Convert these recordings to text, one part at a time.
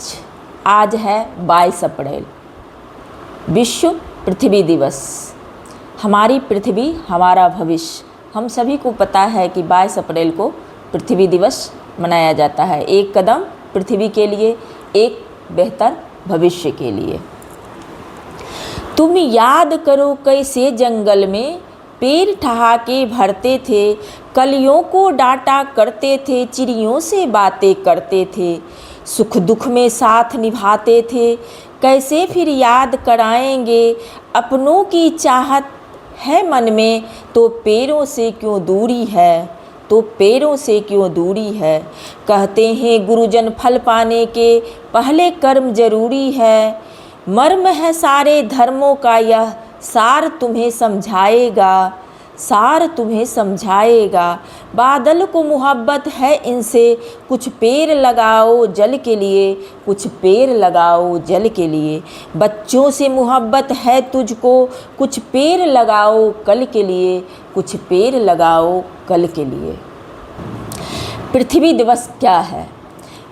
आज है 22 अप्रैल, विश्व पृथ्वी दिवस। हमारी पृथ्वी हमारा भविष्य। हम सभी को पता है कि 22 अप्रैल को पृथ्वी दिवस मनाया जाता है। एक कदम पृथ्वी के लिए, एक बेहतर भविष्य के लिए। तुम याद करो कैसे जंगल में पेड़ ठहाके भरते थे, कलियों को डांटा करते थे, चिड़ियों से बातें करते थे, सुख दुख में साथ निभाते थे। कैसे फिर याद कराएंगे अपनों की चाहत है मन में, तो पेड़ों से क्यों दूरी है, तो पेड़ों से क्यों दूरी है। कहते हैं गुरुजन फल पाने के पहले कर्म जरूरी है। मर्म है सारे धर्मों का यह, सार तुम्हें समझाएगा, सार तुम्हें समझाएगा। बादल को मोहब्बत है इनसे, कुछ पेड़ लगाओ जल के लिए, कुछ पेड़ लगाओ जल के लिए। बच्चों से मोहब्बत है तुझको, कुछ पेड़ लगाओ कल के लिए, कुछ पेड़ लगाओ कल के लिए। पृथ्वी दिवस क्या है?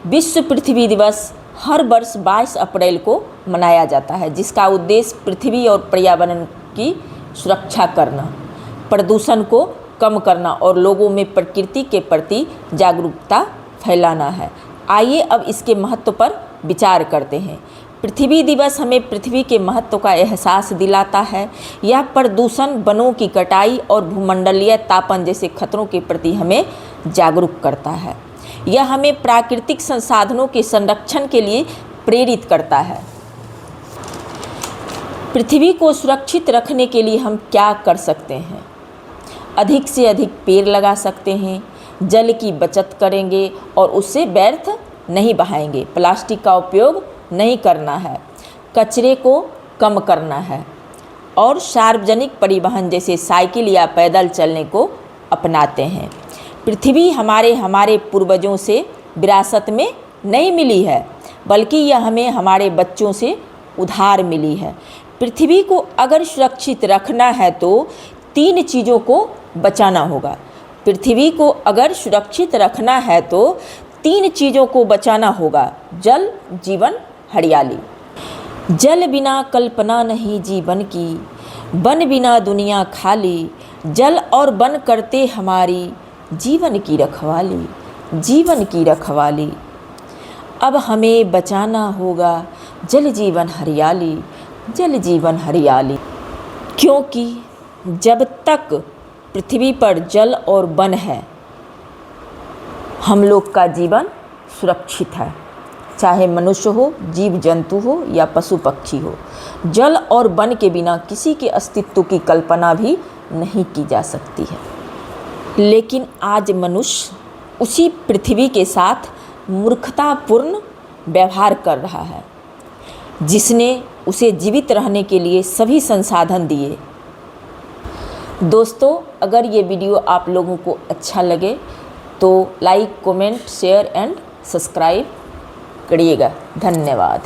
विश्व पृथ्वी दिवस हर वर्ष 22 अप्रैल को मनाया जाता है, जिसका उद्देश्य पृथ्वी और पर्यावरण की सुरक्षा करना, प्रदूषण को कम करना और लोगों में प्रकृति के प्रति जागरूकता फैलाना है। आइए अब इसके महत्व पर विचार करते हैं। पृथ्वी दिवस हमें पृथ्वी के महत्व का एहसास दिलाता है। यह प्रदूषण, वनों की कटाई और भूमंडलीय तापन जैसे खतरों के प्रति हमें जागरूक करता है। यह हमें प्राकृतिक संसाधनों के संरक्षण के लिए प्रेरित करता है। पृथ्वी को सुरक्षित रखने के लिए हम क्या कर सकते हैं? अधिक से अधिक पेड़ लगा सकते हैं, जल की बचत करेंगे और उससे व्यर्थ नहीं बहाएंगे। प्लास्टिक का उपयोग नहीं करना है, कचरे को कम करना है और सार्वजनिक परिवहन जैसे साइकिल या पैदल चलने को अपनाते हैं। पृथ्वी हमारे पूर्वजों से विरासत में नहीं मिली है, बल्कि यह हमें हमारे बच्चों से उधार मिली है। पृथ्वी को अगर सुरक्षित रखना है तो 3 चीज़ों को बचाना होगा। पृथ्वी को अगर सुरक्षित रखना है तो 3 चीज़ों को बचाना होगा। जल, जीवन, हरियाली। जल बिना कल्पना नहीं जीवन की, वन बिना दुनिया खाली। जल और वन करते हमारी जीवन की रखवाली, जीवन की रखवाली। अब हमें बचाना होगा जल जीवन हरियाली, जल जीवन हरियाली। क्योंकि जब तक पृथ्वी पर जल और वन है, हम लोग का जीवन सुरक्षित है। चाहे मनुष्य हो, जीव जंतु हो या पशु पक्षी हो। जल और वन के बिना किसी के अस्तित्व की कल्पना भी नहीं की जा सकती है। लेकिन आज मनुष्य उसी पृथ्वी के साथ मूर्खतापूर्ण व्यवहार कर रहा है, जिसने उसे जीवित रहने के लिए सभी संसाधन दिए। दोस्तों, अगर ये वीडियो आप लोगों को अच्छा लगे तो like, comment, share and subscribe करिएगा। धन्यवाद।